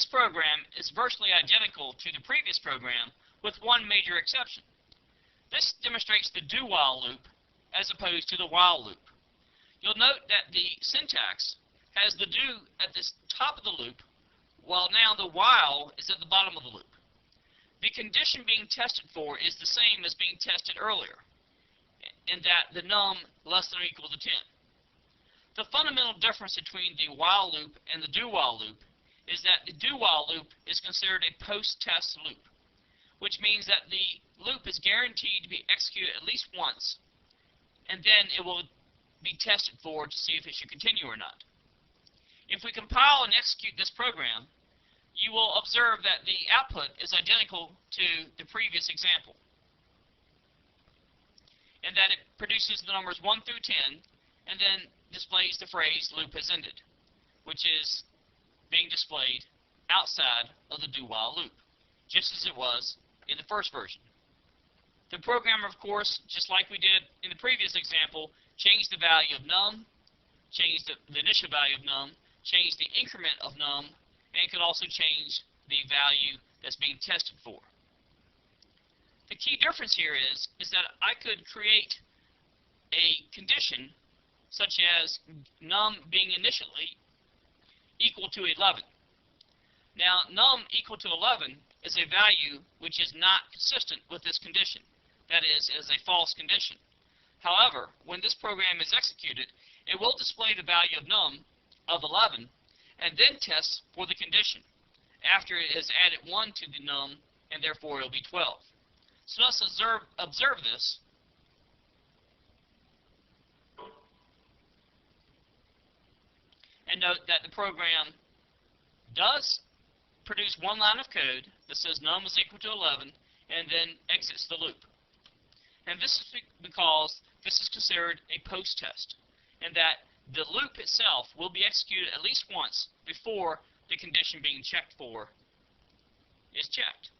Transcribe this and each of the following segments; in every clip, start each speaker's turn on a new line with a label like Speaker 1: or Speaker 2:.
Speaker 1: this program is virtually identical to the previous program with one major exception. This demonstrates the do-while loop as opposed to the while loop. You'll note that the syntax has the do at the top of the loop, while now the while is at the bottom of the loop. The condition being tested for is the same as being tested earlier, in that the num less than or equal to 10. The fundamental difference between the while loop and the do-while loop is that the do-while loop is considered a post-test loop, which means that the loop is guaranteed to be executed at least once, and then it will be tested for to see if it should continue or not. If we compile and execute this program, you will observe that the output is identical to the previous example, and that it produces the numbers 1 through 10, and then displays the phrase loop has ended, which is being displayed outside of the do-while loop, just as it was in the first version. The programmer, of course, just like we did in the previous example, changed the value of num, changed the initial value of num, changed the increment of num, and could also change the value that's being tested for. The key difference here is that I could create a condition such as num being initially equal to 11. Now, num equal to 11 is a value which is not consistent with this condition. That is a false condition. However, when this program is executed, it will display the value of num of 11 and then test for the condition after it has added 1 to the num, and therefore it will be 12. So let's observe this. And note that the program does produce one line of code that says num is equal to 11 and then exits the loop. And this is because this is considered a post-test, and that the loop itself will be executed at least once before the condition being checked for is checked.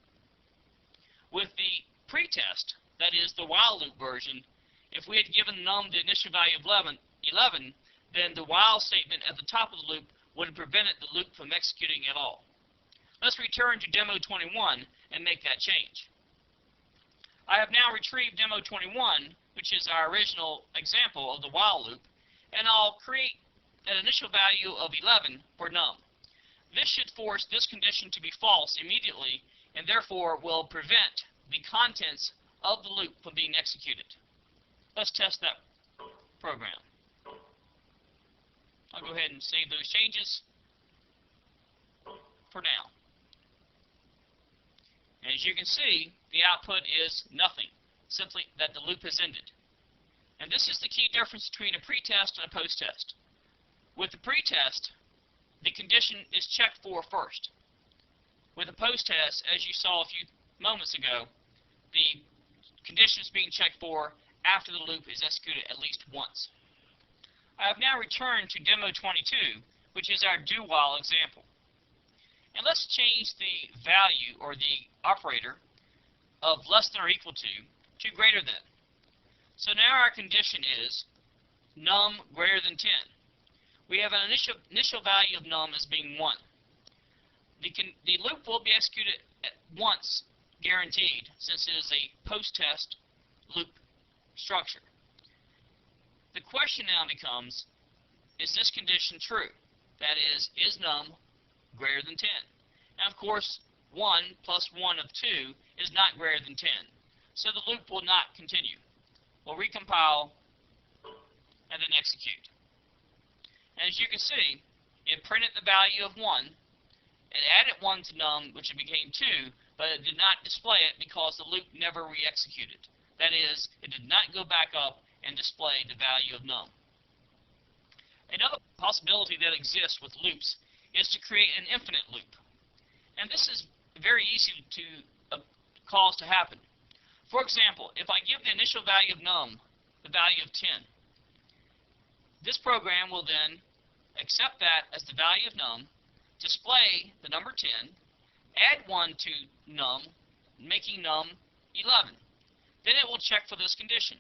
Speaker 1: With the pretest, that is the while loop version, if we had given num the initial value of 11, then the while statement at the top of the loop would have prevented the loop from executing at all. Let's return to demo 21 and make that change. I have now retrieved demo 21, which is our original example of the while loop, and I'll create an initial value of 11 for num. This should force this condition to be false immediately, and therefore will prevent the contents of the loop from being executed. Let's test that program. I'll go ahead and save those changes for now. And as you can see, the output is nothing, simply that the loop has ended. And this is the key difference between a pretest and a post-test. With the pretest, the condition is checked for first. With a post-test, as you saw a few moments ago, the condition is being checked for after the loop is executed at least once. I have now returned to demo 22, which is our do-while example. And let's change the value, or the operator, of less than or equal to greater than. So now our condition is num greater than 10. We have an initial value of num as being 1. The loop will be executed at once, guaranteed, since it is a post-test loop structure. The question now becomes, is this condition true? That is num greater than 10? Now, of course, 1 plus 1 of 2 is not greater than 10, so the loop will not continue. We'll recompile and then execute. And as you can see, it printed the value of 1, and added 1 to num, which it became 2, but it did not display it because the loop never re-executed. That is, it did not go back up and display the value of num. Another possibility that exists with loops is to create an infinite loop. And this is very easy to cause to happen. For example, if I give the initial value of num the value of 10, this program will then accept that as the value of num, display the number 10, add 1 to num, making num 11. Then it will check for this condition,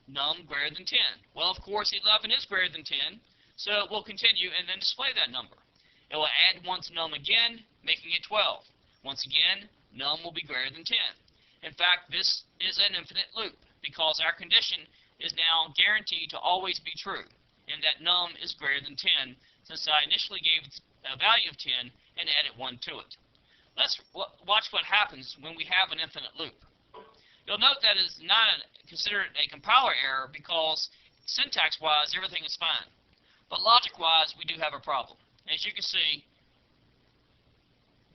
Speaker 1: num greater than 10. Well, of course, 11 is greater than 10, so it will continue and then display that number. It will add 1 to num again, making it 12. Once again, num will be greater than 10. In fact, this is an infinite loop because our condition is now guaranteed to always be true, and that num is greater than 10 since I initially gave it a value of 10 and added 1 to it. Let's watch what happens when we have an infinite loop. You'll note that it is not considered a compiler error because syntax-wise everything is fine. But logic-wise we do have a problem. As you can see,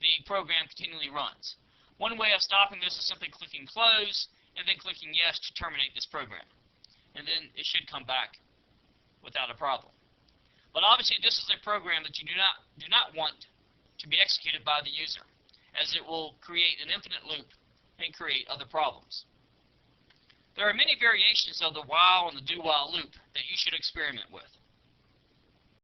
Speaker 1: the program continually runs. One way of stopping this is simply clicking close and then clicking yes to terminate this program. And then it should come back without a problem. But obviously this is a program that you do not want to be executed by the user, as it will create an infinite loop and create other problems. There are many variations of the while and the do while loop that you should experiment with.